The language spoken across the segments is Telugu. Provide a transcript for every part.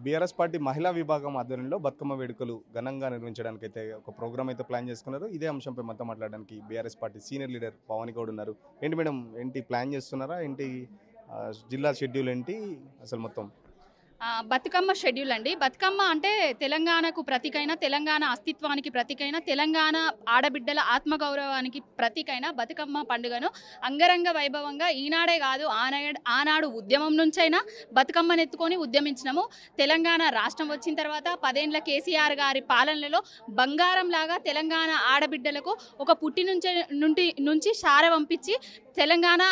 బీఆర్ఎస్ పార్టీ మహిళా విభాగం ఆధ్వర్యంలో బతుకమ్మ వేడుకలు ఘనంగా నిర్వహించడానికైతే ఒక ప్రోగ్రామ్ అయితే ప్లాన్ చేసుకున్నారు. ఇదే అంశంపై మనతో మాట్లాడడానికి BRS party senior leader Pavani Goud ఉన్నారు. ఏంటి మేడం, ఏంటి ప్లాన్ చేస్తున్నారా, ఏంటి జిల్లా షెడ్యూల్ ఏంటి అసలు మొత్తం? బతుకమ్మ షెడ్యూల్ అండి. బతుకమ్మ అంటే తెలంగాణకు ప్రతీకైన, తెలంగాణ అస్తిత్వానికి ప్రతీకైన, తెలంగాణ ఆడబిడ్డల ఆత్మగౌరవానికి ప్రతీకైన బతుకమ్మ పండుగను అంగరంగ వైభవంగా ఈనాడే కాదు ఆనాడు ఉద్యమం నుంచైనా బతుకమ్మను ఎత్తుకొని ఉద్యమించినాము. తెలంగాణ రాష్ట్రం వచ్చిన తర్వాత 10 ఏళ్ల కేసీఆర్ గారి పాలనలో బంగారంలాగా తెలంగాణ ఆడబిడ్డలకు ఒక పుట్టి నుంచి శార పంపించి తెలంగాణ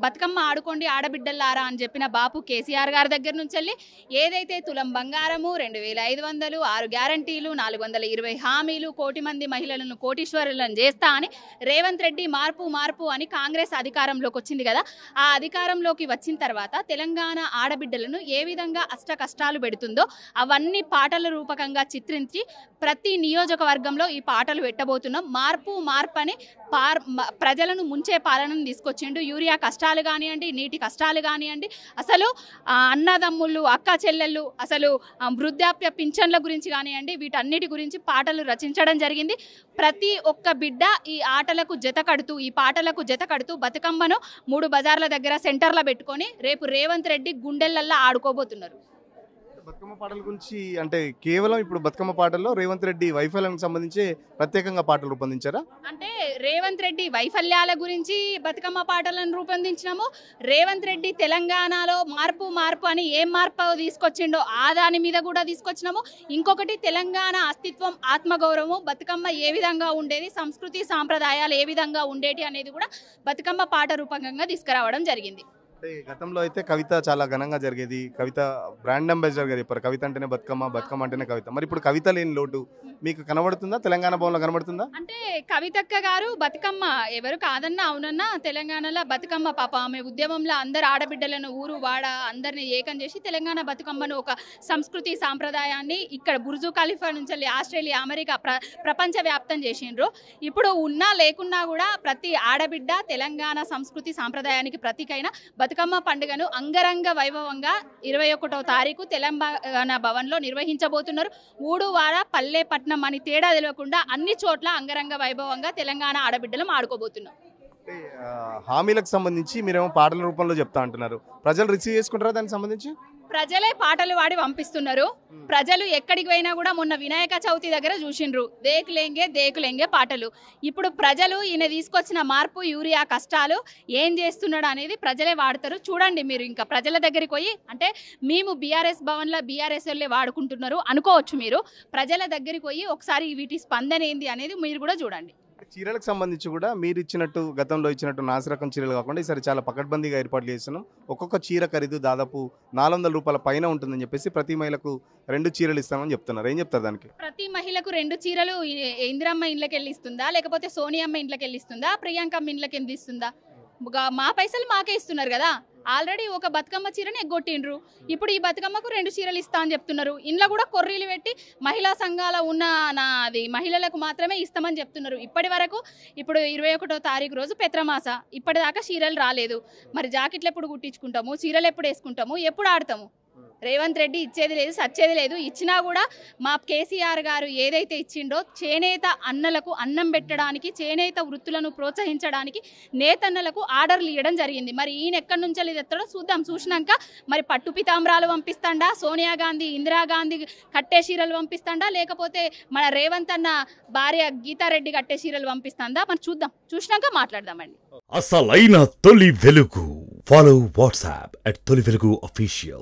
బతుకమ్మ ఆడుకోండి ఆడబిడ్డలారా అని చెప్పిన బాపు కేసీఆర్ గారి దగ్గర నుంచి వెళ్ళి ఏదైతే తులం బంగారము, 2500, 6 గ్యారంటీలు, 420 హామీలు, 1 కోటి మంది మహిళలను కోటీశ్వరులను చేస్తా అని రేవంత్ రెడ్డి మార్పు అని కాంగ్రెస్ అధికారంలోకి వచ్చింది కదా. ఆ అధికారంలోకి వచ్చిన తర్వాత తెలంగాణ ఆడబిడ్డలను ఏ విధంగా అష్ట కష్టాలు పెడుతుందో అవన్నీ పాటల రూపకంగా చిత్రించి ప్రతి నియోజకవర్గంలో ఈ పాటలు పెట్టబోతున్నాం. మార్పు అని ప్రజలను ముంచే పాలనను తీసుకొచ్చిండు. యూరియా కష్టాలు కానివ్వండి, నీటి కష్టాలు కానివ్వండి, అసలు అన్నదమ్ముళ్ళు, అక్క చెల్లెళ్ళు, అసలు వృద్ధాప్య పింఛన్ల గురించి కానివ్వండి, వీటన్నిటి గురించి పాటలు రచించడం జరిగింది. ప్రతి ఒక్క బిడ్డ ఈ ఆటలకు ఈ పాటలకు జత కడుతూ బతుకమ్మను 3 బజార్ల దగ్గర సెంటర్లో పెట్టుకొని రేపు రేవంత్ రెడ్డి గుండెలల్లా ఆడుకోబోతున్నారు. బతుకమ్మ పాటల గురించి అంటే కేవలం ఇప్పుడు బతుకమ్మ పాటల్లో రేవంత్ రెడ్డి వైఫల్యానికి సంబంధించి ప్రత్యేకంగా పాటలు రూపొందించారా? అంటే రేవంత్ రెడ్డి వైఫల్యాల గురించి బతుకమ్మ పాటలను రూపొందించినాము. రేవంత్ రెడ్డి తెలంగాణలో మార్పు అని ఏం మార్పు తీసుకొచ్చిండో ఆ దాని మీద కూడా తీసుకొచ్చినాము. ఇంకొకటి తెలంగాణ అస్తిత్వం, ఆత్మగౌరవం, బతుకమ్మ ఏ విధంగా ఉండేది, సంస్కృతి సాంప్రదాయాలు ఏ విధంగా ఉండేటి అనేది కూడా బతుకమ్మ పాట రూపకంగా తీసుకురావడం జరిగింది. గతంలో అయితే కవిత చాలా ఘనంగా జరిగేది. కవిత బ్రాండ్ అంబాసిడర్గా చెప్పారు, కవిత అంటేనే బతుకమ్మ, బతుకమ్మ అంటేనే కవిత. మరి ఇప్పుడు కవిత లేని లోటు మీకు కనబడుతుందా? తెలంగాణ భవన్లో కనబడుతుందా? అంటే కవితక్క గారు బతుకమ్మ ఎవరు కాదన్నా అవునన్నా తెలంగాణలో బతుకమ్మ పాప ఆమె ఉద్యమంలో అందరు ఆడబిడ్డలను ఊరు వాడ అందరిని ఏకం చేసి తెలంగాణ బతుకమ్మను ఒక సంస్కృతి సాంప్రదాయాన్ని ఇక్కడ బుర్జు ఖలీఫా నుంచి ఆస్ట్రేలియా, అమెరికా ప్రపంచ వ్యాప్తం చేసిండ్రు. ఇప్పుడు ఉన్నా లేకున్నా కూడా ప్రతి ఆడబిడ్డ తెలంగాణ సంస్కృతి సాంప్రదాయానికి ప్రతీకైన బతుకమ్మ పండుగను అంగరంగ వైభవంగా 21వ తారీఖు తెలంగాణ భవన్లో నిర్వహించబోతున్నారు. ఊడువాడ, పల్లె, పట్నం అని తేడా తెలియకుండా అన్ని చోట్ల అంగరంగ వైభవంగా తెలంగాణ ఆడబిడ్డలు ఆడుకోబోతున్నారు. హామీలకు సంబంధించి మీరేమో పాటల రూపంలో చెప్తా అంటున్నారు, ప్రజలు రిసీవ్ చేసుకుంటారా? దానికి సంబంధించి ప్రజలే పాటలు పాడి పంపిస్తున్నారు. ప్రజలు ఎక్కడికి పోయినా కూడా మొన్న వినాయక చవితి దగ్గర చూసిండ్రు దేకులేంగే పాటలు. ఇప్పుడు ప్రజలు ఈయన తీసుకొచ్చిన మార్పు, యూరియా కష్టాలు ఏం చేస్తున్నాడు అనేది ప్రజలే వాడతారు. చూడండి మీరు, ఇంకా ప్రజల దగ్గరికి పోయి అంటే మేము బీఆర్ఎస్ భవన్లో బీఆర్ఎస్ వాళ్ళే వాడుకుంటున్నారు అనుకోవచ్చు. మీరు ప్రజల దగ్గరికి పోయి ఒకసారి వీటి స్పందన ఏంది అనేది మీరు కూడా చూడండి. చీరలకు సంబంధించి కూడా మీరు ఇచ్చినట్టు గతంలో ఇచ్చినట్టు నాసిరకం చీరలు కాకుండా ఈసారి చాలా పకడ్బందీగా ఏర్పాట్లు చేస్తున్నాం. ఒక్కొక్క చీర ఖరీదు దాదాపు 400 రూపాయల పైన ఉంటుందని చెప్పేసి ప్రతి మహిళకు 2 చీరలు ఇస్తామని చెప్తున్నారు. ఏం చెప్తారు దానికి? ప్రతి మహిళకు 2 చీరలు ఇందిరమ్మ ఇంట్లోకి వెళ్ళి ఇస్తుందా, లేకపోతే సోనియమ్మ ఇంట్లోకి వెళ్ళి ఇస్తుందా, ప్రియాంకమ్మ ఇంట్లోకి వెళ్ళి ఇస్తుందా? మా పైసలు మాకే ఇస్తున్నారు కదా. ఆల్రెడీ ఒక బతుకమ్మ చీరని ఎగ్గొట్టిండ్రు. ఇప్పుడు ఈ బతుకమ్మకు 2 చీరలు ఇస్తా అని చెప్తున్నారు. ఇంట్లో కూడా కొర్రీలు పెట్టి మహిళా సంఘాల ఉన్న అది మహిళలకు మాత్రమే ఇస్తామని చెప్తున్నారు. ఇప్పటి వరకు ఇప్పుడు 21వ తారీఖు రోజు పెత్రమాస, ఇప్పటిదాకా చీరలు రాలేదు. మరి జాకెట్లు ఎప్పుడు కుట్టించుకుంటాము, చీరలు ఎప్పుడు వేసుకుంటాము, ఎప్పుడు ఆడతాము? రేవంత్ రెడ్డి ఇచ్చేది లేదు, సచ్చేది లేదు. ఇచ్చినా కూడా మా కేసీఆర్ గారు ఏదైతే ఇచ్చిండో చేనేత అన్నలకు అన్నం పెట్టడానికి, చేనేత వృత్తులను ప్రోత్సహించడానికి నేతన్నలకు ఆర్డర్లు ఇవ్వడం జరిగింది. మరి ఈయన ఎక్కడి నుంచి తెస్తాడో చూద్దాం. చూసినాక మరి పట్టు పితాంబరాలు పంపిస్తాడా, సోనియా గాంధీ, ఇందిరాగాంధీ కట్టే చీరలు పంపిస్తాడా, లేకపోతే మన రేవంత్ అన్న భార్య గీతారెడ్డి కట్టే చీరలు పంపిస్తాడా, మరి చూద్దాం. చూసినాక మాట్లాడదామండి. అసలైన తొలి వెలుగు. ఫాలో వాట్సాప్ @తొలి వెలుగు official.